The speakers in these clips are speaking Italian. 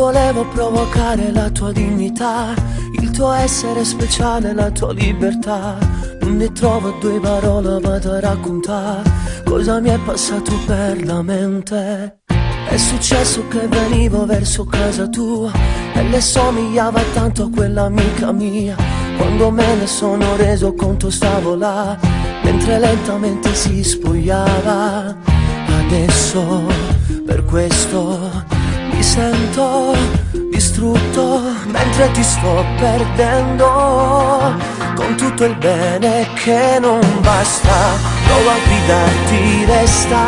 volevo provocare la tua dignità, il tuo essere speciale, la tua libertà. Non ne trovo due parole, vado a raccontare cosa mi è passato per la mente. È successo che venivo verso casa tua e le somigliava tanto a quell'amica mia. Quando me ne sono reso conto stavo là, mentre lentamente si spogliava. Adesso per questo mi sento distrutto, mentre ti sto perdendo, con tutto il bene che non basta. Provo a gridarti resta,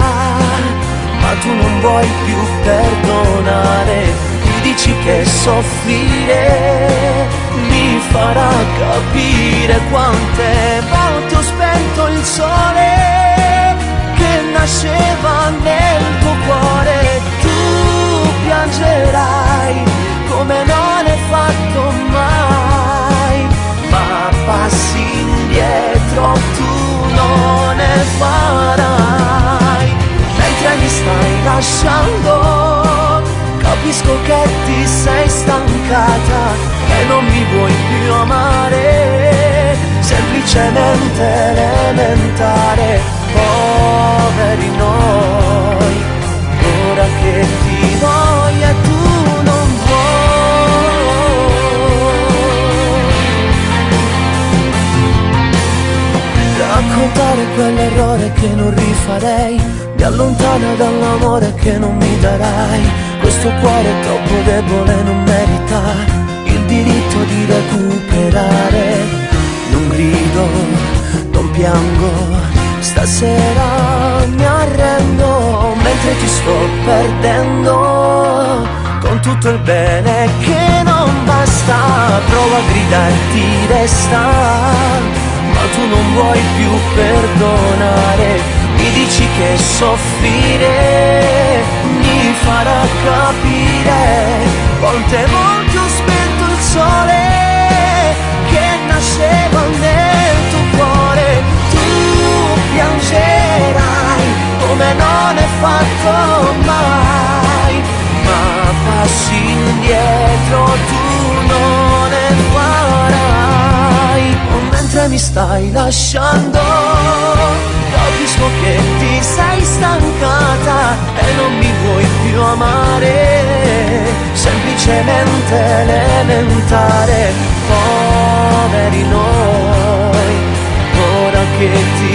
ma tu non vuoi più perdonare. Mi dici che soffrire mi farà capire quante volte ho spento il sole che nasceva nel tuo cuore. Tu piangerai come non hai fatto mai, ma passi indietro tu non ne farai. Mentre mi stai lasciando, capisco che ti sei stancata e non mi vuoi più amare, semplicemente elementare. Poveri noi, ora che ti voglio e tu non vuoi. Raccontare quell'errore che non rifarei mi allontana dall'amore che non mi darai. Questo cuore troppo debole non merita il diritto di recuperare. Non grido, non piango, stasera mi arrendo, mentre ti sto perdendo, con tutto il bene che non basta. Provo a gridarti resta, ma tu non vuoi più perdonare. Mi dici che soffrire mi farà capire quante volte ho spento il sole che nasceva nel tuo cuore. Tu piangerai come non hai fatto mai, ma passi indietro tu non ne farai. Mentre mi stai lasciando, capisco che ti sei stancata e non mi vuoi più amare, semplicemente elementare. Poveri noi, ora che ti